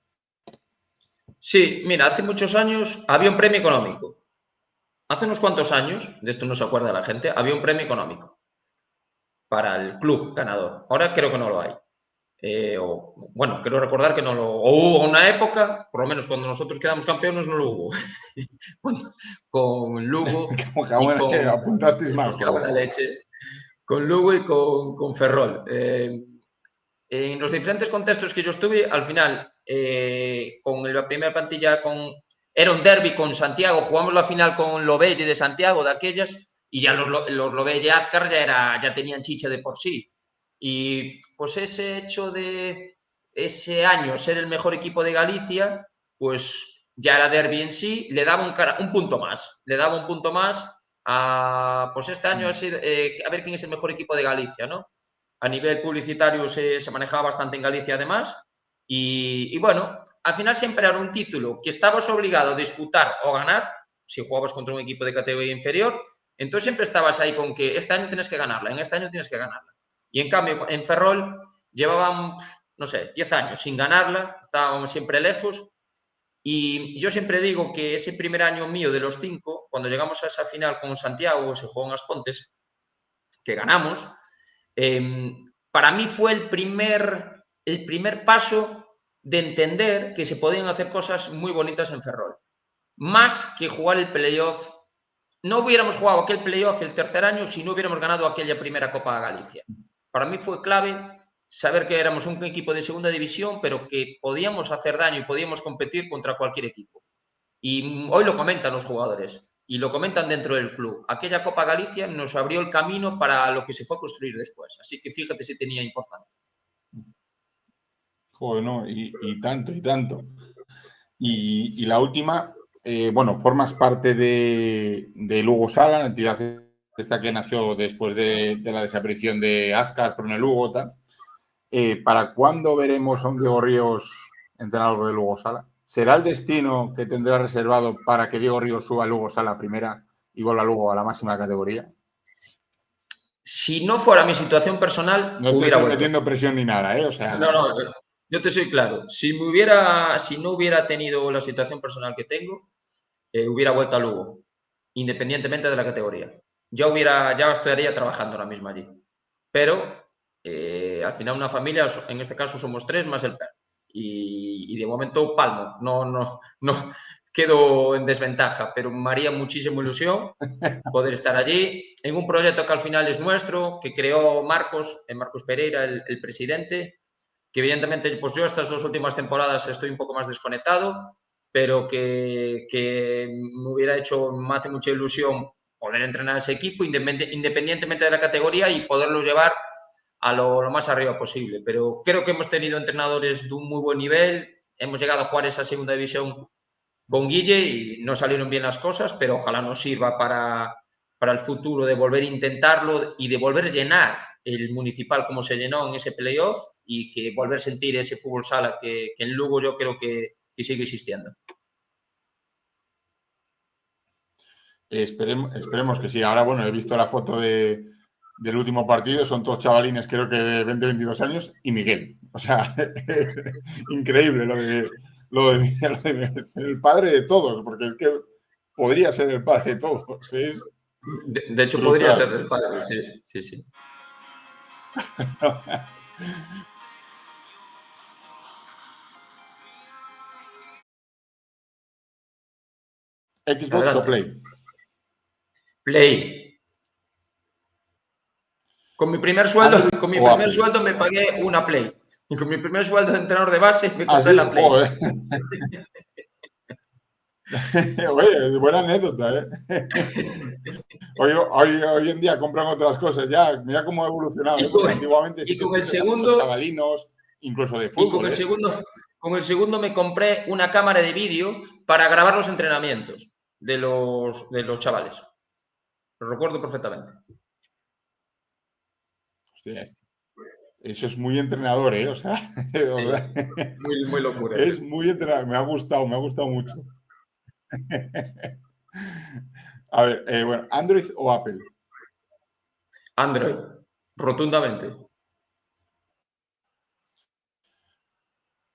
Sí, mira, hace muchos años había un premio económico. Hace unos cuantos años, de esto no se acuerda la gente, había un premio económico para el club ganador. Ahora creo que no lo hay. Bueno, quiero recordar que no lo hubo una época, por lo menos cuando nosotros quedamos campeones no lo hubo. con Lugo y con apuntasteis más, la leche, con Lugo y con Ferrol. En los diferentes contextos que yo estuve, al final, con la primera plantilla, era un derby con Santiago, jugamos la final con Lobelle de Santiago, de aquellas, y ya los Lobelle Azcar ya tenían chicha de por sí. Y pues ese hecho de ese año ser el mejor equipo de Galicia, pues ya era derby en sí, le daba un punto más. Le daba un punto más a, pues este año, a ver quién es el mejor equipo de Galicia, ¿no? A nivel publicitario se manejaba bastante en Galicia además. Y bueno, al final siempre era un título que estabas obligado a disputar o ganar, si jugabas contra un equipo de categoría inferior, entonces siempre estabas ahí con que este año tienes que ganarla, en este año tienes que ganarla. Y en cambio, en Ferrol llevaban, no sé, 10 años sin ganarla, estábamos siempre lejos. Y yo siempre digo que ese primer año mío de los 5, cuando llegamos a esa final con Santiago, se jugó en Aspontes, que ganamos, para mí fue el primer paso de entender que se podían hacer cosas muy bonitas en Ferrol. Más que jugar el playoff. No hubiéramos jugado aquel playoff el tercer año si no hubiéramos ganado aquella primera Copa de Galicia. Para mí fue clave saber que éramos un equipo de segunda división, pero que podíamos hacer daño y podíamos competir contra cualquier equipo. Y hoy lo comentan los jugadores y lo comentan dentro del club. Aquella Copa Galicia nos abrió el camino para lo que se fue a construir después. Así que fíjate si tenía importancia. Joder, no, y tanto, y tanto. Y la última, bueno, formas parte de Lugo Sala, la entidad esta que nació después de la desaparición de Azcar, Prone Lugo, tal. ¿Para cuándo veremos a un Diego Ríos entrenador de Lugo Sala? ¿Será el destino que tendrá reservado para que Diego Ríos suba a Lugo Sala a primera y vuelva luego a la máxima categoría? Si no fuera mi situación personal, no te hubiera estoy vuelto. metiendo presión ni nada, ¿eh? O sea, No, yo te soy claro. Si no hubiera tenido la situación personal que tengo, hubiera vuelto a Lugo, independientemente de la categoría. Ya estaría trabajando ahora mismo allí. Pero al final una familia, en este caso somos 3 más el perro. Y de momento palmo. No quedo en desventaja, pero me haría muchísima ilusión poder estar allí en un proyecto que al final es nuestro, que creó Marcos Pereira, el presidente, que evidentemente pues yo estas 2 últimas temporadas estoy un poco más desconectado, pero que me hace mucha ilusión poder entrenar a ese equipo independientemente de la categoría y poderlo llevar a lo más arriba posible. Pero creo que hemos tenido entrenadores de un muy buen nivel, hemos llegado a jugar esa segunda división con Guille y no salieron bien las cosas, pero ojalá nos sirva para el futuro de volver a intentarlo y de volver a llenar el Municipal como se llenó en ese playoff y que volver a sentir ese fútbol sala que en Lugo yo creo que sigue existiendo. Esperemos que sí. Ahora, bueno, he visto la foto del último partido, son todos chavalines, creo que de 20, 22 años, y Miguel. O sea, increíble lo de Miguel, el padre de todos, porque es que podría ser el padre de todos. Es De hecho, podría ser brutal. el padre, sí, sí, sí. ¿Xbox o Adelante. Play? Play. Con mi primer ¿Android o Apple? sueldo me pagué una Play. Y con mi primer sueldo de entrenador de base me Ah, compré sí, la Play. joder. Oye, buena anécdota, ¿eh? Hoy en día compran otras cosas ya. Mira cómo ha evolucionado, ¿eh? Y Porque con, antiguamente sí y que con el escuchas a muchos segundo, chavalinos, incluso de y con fútbol, el ¿eh? segundo, con el segundo me compré una cámara de vídeo para grabar los entrenamientos de los chavales. Lo recuerdo perfectamente. Hostia, eso es muy entrenador, ¿eh? O sea, o Sí, sea, muy, muy locura eso. es muy entrenador. Me ha gustado mucho. A ver, bueno, ¿Android o Apple? Android, rotundamente.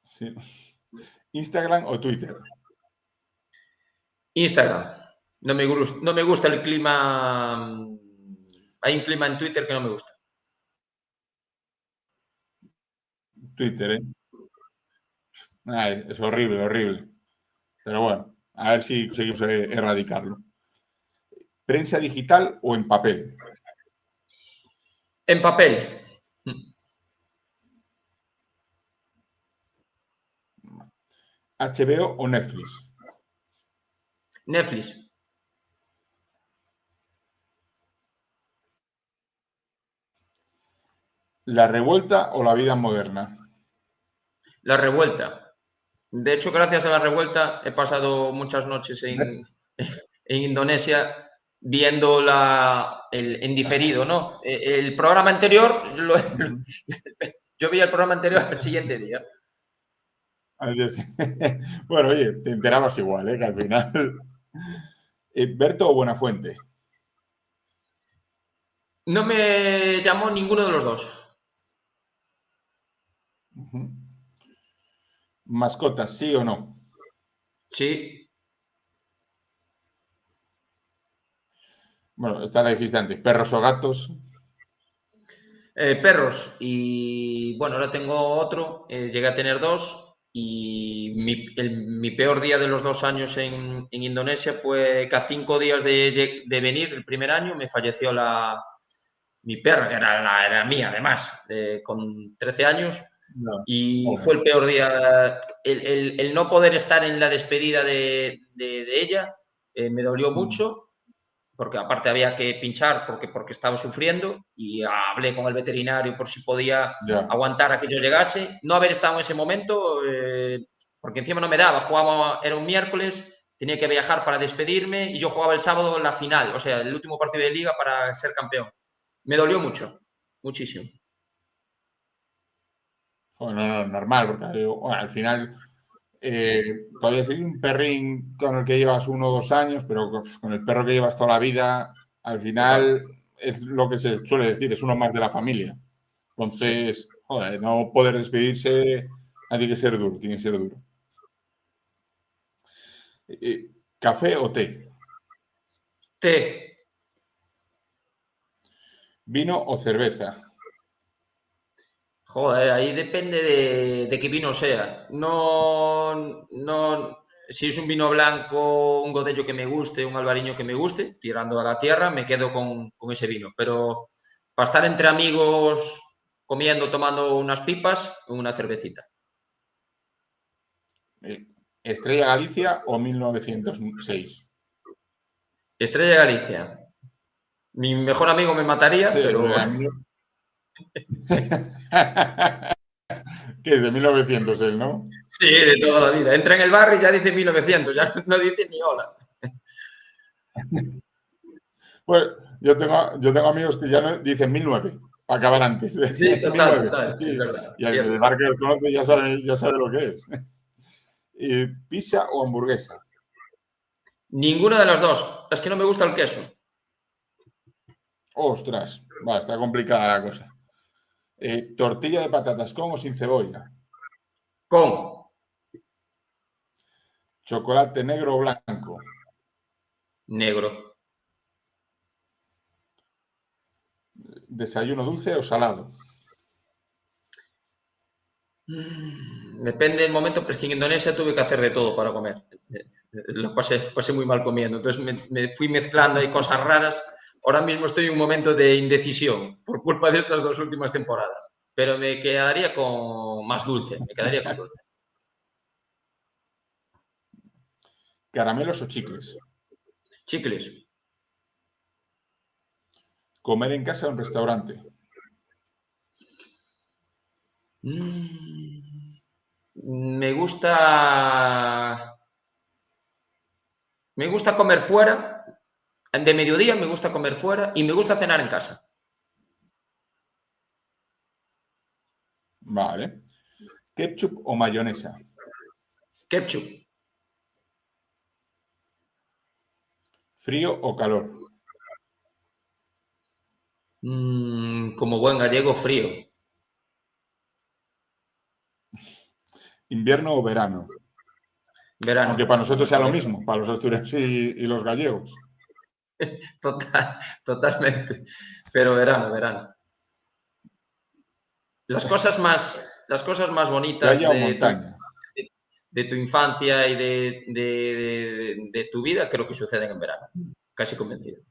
Sí. ¿Instagram o Twitter? Instagram. No me gusta el clima. Hay un clima en Twitter que no me gusta. Twitter, ¿eh? Ay, es horrible, horrible. Pero bueno, a ver si conseguimos erradicarlo. ¿Prensa digital o en papel? En papel. ¿HBO o Netflix? Netflix. ¿La revuelta o la vida moderna? La revuelta. De hecho, gracias a la revuelta he pasado muchas noches en Indonesia viendo en diferido, ¿no? El programa anterior, yo vi el programa anterior al siguiente día. Bueno, oye, te enterabas igual, ¿eh? Que al final. ¿Berto o Buenafuente? No me llamó ninguno de los dos. Ujú. ¿Mascotas, sí o no? Sí, Bueno, esta la dijiste antes. ¿Perros o gatos? perros. Y bueno, ahora tengo otro. Llegué a tener dos. Y mi peor día de los 2 años en Indonesia fue que a 5 días de venir, el primer año, me falleció mi perra, que era mía además, con 13 años. No. Y fue Joder. el peor día. El no poder estar en la despedida de ella me dolió Mm. mucho porque aparte había que pinchar porque estaba sufriendo y hablé con el veterinario por si podía Ya. aguantar a que yo llegase. No haber estado en ese momento, porque encima no me daba, jugaba, era un miércoles, tenía que viajar para despedirme y yo jugaba el sábado la final, o sea, el último partido de liga para ser campeón. Me dolió mucho, muchísimo. Joder, no, no, normal, porque bueno, al final todavía soy un perrín con el que llevas 1 o 2 años, pero pues, con el perro que llevas toda la vida, al Total, final es lo que se suele decir, es uno más de la familia. sí. Entonces, joder, no poder despedirse, tiene que ser duro, tiene que ser duro. ¿Café o té? Té, ¿Vino o cerveza? joder, ahí depende de qué vino sea. Si es un vino blanco, un godello que me guste, un albariño que me guste, tirando a la tierra, me quedo con ese vino. Pero para estar entre amigos, comiendo, tomando unas pipas, una cervecita. Eh, ¿Estrella Galicia o 1906? Estrella Galicia. Mi mejor amigo me mataría, Sí, pero a mí que es de 1900 él, ¿no? sí, de toda la vida. Entra en el barrio y ya dice 1900, ya no dice ni hola. Pues yo tengo amigos que ya dicen 1009 para acabar antes. Sí, total, 1009. total, es verdad, Y el cierto. bar que los conoce ya sabe lo que es. ¿Pizza o hamburguesa? Ninguna de las dos. Es que no me gusta el queso. Ostras, va, está complicada la cosa. Tortilla de patatas con o sin cebolla. Con Chocolate negro o blanco. negro. Desayuno dulce o salado. Depende del momento, pero es que en Indonesia tuve que hacer de todo para comer. Lo pasé muy mal comiendo. Entonces me fui mezclando ahí cosas raras. Ahora mismo estoy en un momento de indecisión por culpa de estas dos últimas temporadas. Pero me quedaría con más dulce. Me quedaría con dulce. Caramelos o chicles. Chicles. Comer en casa o en restaurante. Mm, me gusta. Me gusta comer fuera. De mediodía me gusta comer fuera y me gusta cenar en casa. Vale. Ketchup o mayonesa. Ketchup. Frío o calor. Como buen gallego, frío. Invierno o verano. Aunque Verano, para nosotros sea lo correcto. mismo, para los asturianos y los gallegos. Total, totalmente. Pero verano, verano. Las cosas más bonitas Playa o de tu, montaña. de tu infancia y de tu vida creo que suceden en verano. Casi convencido.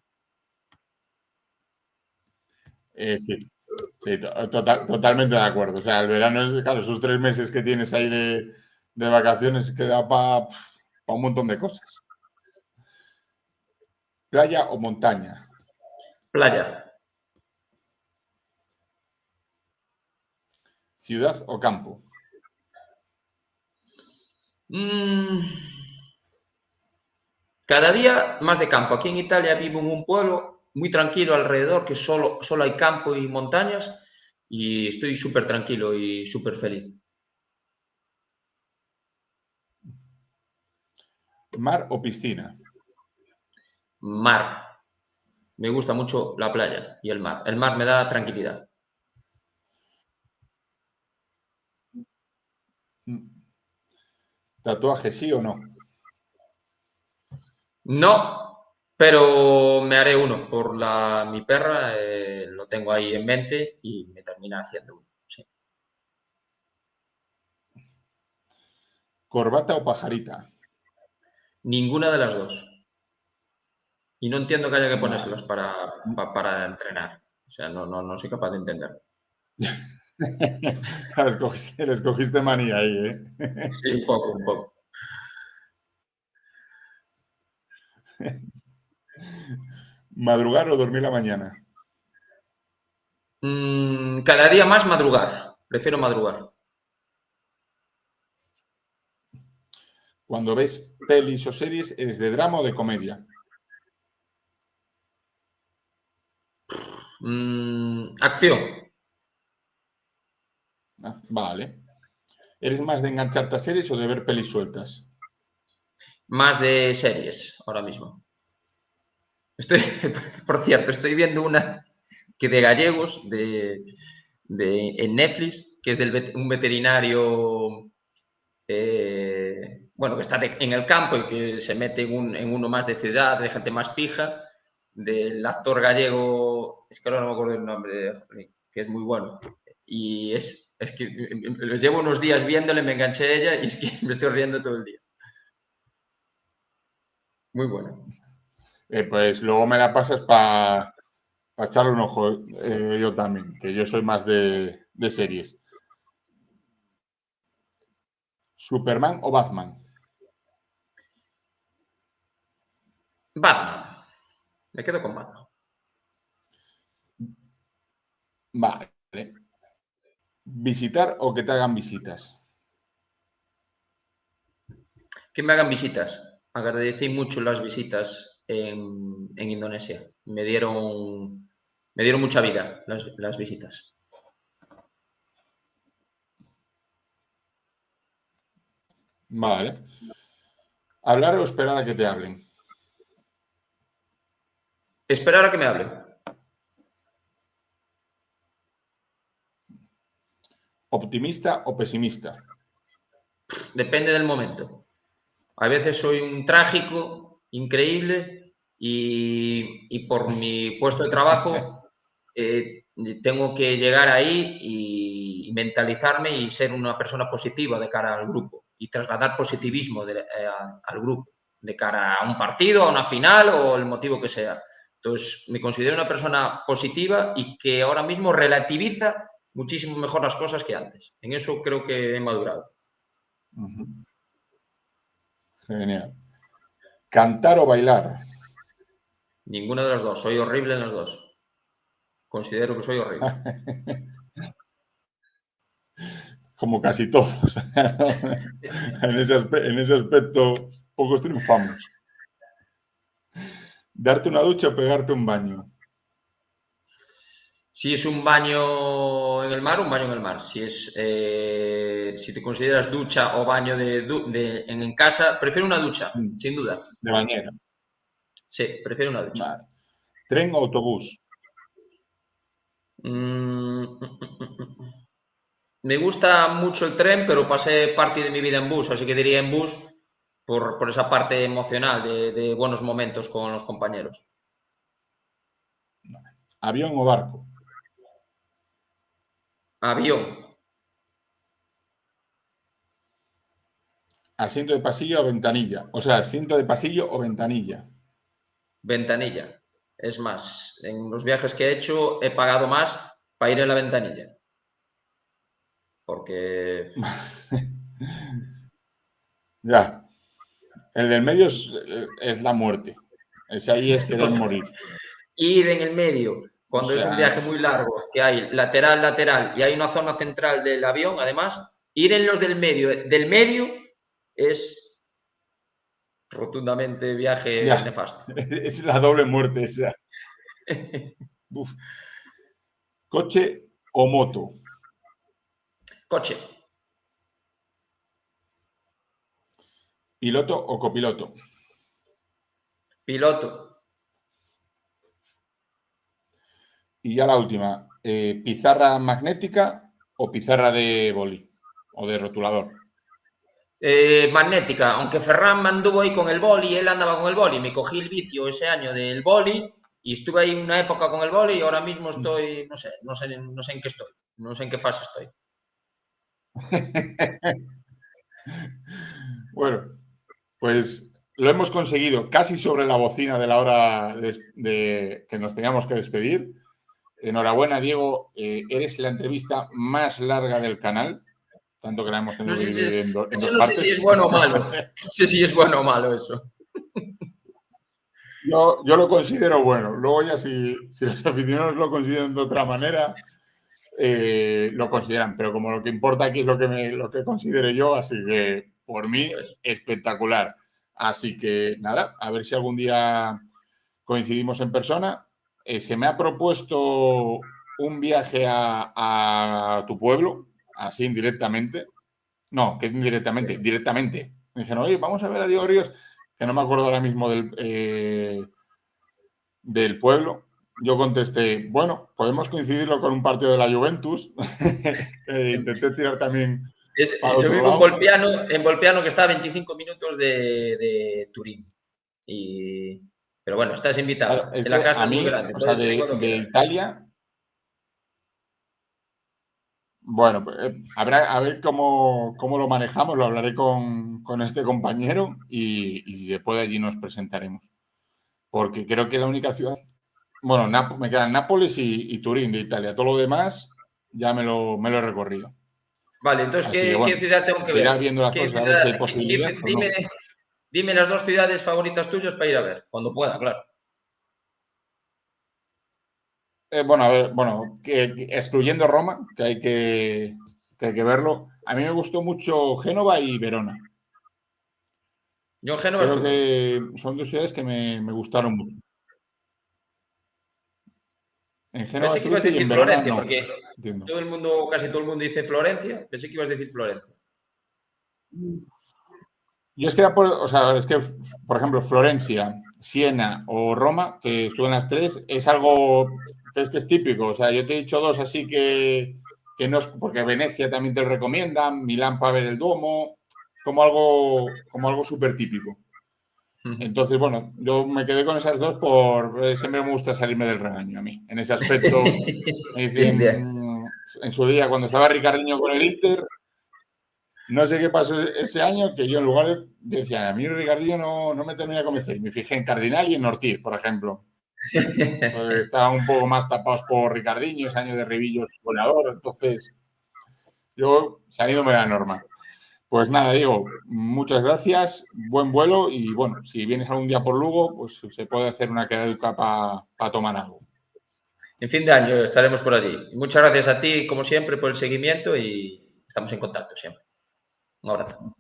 Sí, sí, totalmente de acuerdo. O sea, el verano es, claro, esos 3 meses que tienes ahí de vacaciones queda para un montón de cosas. Playa o montaña. Playa. Ciudad o campo. Mm, cada día más de campo. Aquí en Italia vivo en un pueblo muy tranquilo alrededor, que solo hay campo y montañas, y estoy súper tranquilo y súper feliz. Mar o piscina. Mar. Me gusta mucho la playa y el mar. El mar me da tranquilidad. Tatuaje sí o no. No, pero me haré uno por mi perra, lo tengo ahí en mente y me termina haciendo uno. Sí. Corbata o pajarita. Ninguna de las dos. Y no entiendo que haya que ponérselas Vale. para entrenar. O sea, no soy capaz de entender. Le escogiste manía ahí, ¿eh? Sí, un poco, un poco. Madrugar o dormir la mañana. Cada día más madrugar. Prefiero madrugar. Cuando ves pelis o series, ¿eres de drama o de comedia? Acción. Ah, vale. ¿Eres más de engancharte a series o de ver pelis sueltas? Más de series ahora mismo. Estoy, por cierto, estoy viendo una que de gallegos en Netflix, que es un veterinario, bueno, que está en el campo y que se mete en uno más de ciudad, de gente más pija, del actor gallego, es que ahora no me acuerdo el nombre, que es muy bueno. Y es que llevo unos días viéndole, me enganché a ella y es que me estoy riendo todo el día. Muy bueno. Pues luego me la pasas para echarle un ojo yo también, que yo soy más de series. ¿Superman o Batman? Batman. Me quedo con Batman. Vale. ¿Visitar o que te hagan visitas? Que me hagan visitas. Agradecí mucho las visitas en Indonesia. Me dieron mucha vida las visitas. Vale. ¿Hablar o esperar a que te hablen? Esperar a que me hablen. ¿Optimista o pesimista? Depende del momento. A veces soy un trágico increíble y por mi puesto de trabajo tengo que llegar ahí y mentalizarme y ser una persona positiva de cara al grupo y trasladar positivismo al grupo de cara a un partido, a una final o el motivo que sea. Entonces, me considero una persona positiva y que ahora mismo relativiza muchísimo mejor las cosas que antes. En eso creo que he madurado. Genial. ¿Cantar o bailar? Ninguna de las dos. Soy horrible en las dos. Considero que soy horrible. Como casi todos. En ese aspecto, pocos triunfamos. ¿Darte una ducha o pegarte un baño? Si es un baño en el mar, un baño en el mar. Si te consideras ducha o baño en casa, prefiero una ducha, sin duda. De bañera. Sí, prefiero una ducha. Vale. ¿Tren o autobús? Me gusta mucho el tren, pero pasé parte de mi vida en bus, así que diría en bus por esa parte emocional de buenos momentos con los compañeros. ¿Avión o barco? Avión, ¿Asiento de pasillo o ventanilla? O sea, asiento de pasillo o ventanilla. ventanilla. Es más, en los viajes que he hecho he pagado más para ir en la ventanilla. Porque Ya. El del medio es la muerte. Ese ahí es querer morir. ir en el medio, O cuando es un sea, viaje muy largo, que hay lateral, lateral y hay una zona central del avión, además, ir en los del medio es rotundamente viaje ya. nefasto. Es la doble muerte esa. Uf. ¿Coche o moto? Coche, ¿Piloto o copiloto? piloto, Y ya la última, ¿pizarra magnética o pizarra de boli o de rotulador? magnética, aunque Ferran me anduvo ahí con el boli, él andaba con el boli, me cogí el vicio ese año del boli y estuve ahí una época con el boli y ahora mismo estoy, no sé en qué estoy, no sé en qué fase estoy. Bueno, pues lo hemos conseguido casi sobre la bocina de la hora que nos teníamos que despedir. Enhorabuena, Diego. Eres la entrevista más larga del canal, tanto que la hemos No tenido que sé si, dividir en eso dos no sé si es partes. bueno o malo. No sé si es bueno o malo eso. Yo lo considero bueno. Luego ya si los aficionados lo consideran de otra manera, lo consideran. Pero como lo que importa aquí es lo que considere yo, así que por mí, Eso es. espectacular. Así que nada, a ver si algún día coincidimos en persona. Se me ha propuesto un viaje a tu pueblo, así indirectamente. No, que indirectamente, directamente. Me dicen, oye, vamos a ver a Diego Ríos, que no me acuerdo ahora mismo del pueblo. Yo contesté, bueno, podemos coincidirlo con un partido de la Juventus. Intenté tirar también para el Yo otro vivo lado. En Volpiano, que está a 25 minutos de Turín. Y, pero bueno, estás Claro, invitado. es Que la que casa a es muy mí, grande, o sea, puedes venir cuando de quieras. Italia, bueno, a ver cómo lo manejamos, lo hablaré con este compañero y si se puede allí nos presentaremos. Porque creo que la única ciudad, bueno, me quedan Nápoles y Turín de Italia. Todo lo demás ya me lo he recorrido. Vale, entonces, Así que ¿qué bueno, ciudad tengo que se irá ver? viendo las ¿Qué cosas, a ver si ciudad, hay posibilidad o dime, no. dime las dos ciudades favoritas tuyas para ir a ver, cuando pueda, claro. Bueno, a ver, bueno, excluyendo Roma, que hay que verlo, a mí me gustó mucho Génova y Verona. Yo en Génova Creo estuve. que son dos ciudades que me gustaron mucho. En Génova Pensé que ibas a estuviste y decir en Verona Florencia, no. porque Entiendo. todo el mundo, casi todo el mundo dice Florencia. Pensé que ibas a decir Florencia. Yo es que o sea, es que, por ejemplo, Florencia, Siena o Roma, que estuve en las tres, es algo que es típico. O sea, yo te he dicho dos así que no es, porque Venecia también te lo recomiendan, Milán para ver el Duomo, como algo súper típico. Entonces, bueno, yo me quedé con esas dos por siempre me gusta salirme del rebaño a mí. En ese aspecto, me Bien, bien. dicen, en su día, cuando estaba Ricardinho con el Inter, no sé qué pasó ese año, que yo en lugar de decir, a mí Ricardinho no me termina de convencer. Me fijé en Cardinal y en Ortiz, por ejemplo. Estaban un poco más tapados por Ricardinho, ese año de Rivillos goleador, entonces yo saliéndome de la norma. Pues nada, digo, muchas gracias, buen vuelo y bueno, si vienes algún día por Lugo, pues se puede hacer una quedaduca para tomar algo. En fin de año estaremos por allí. Muchas gracias a ti, como siempre, por el seguimiento y estamos en contacto siempre. Un abrazo.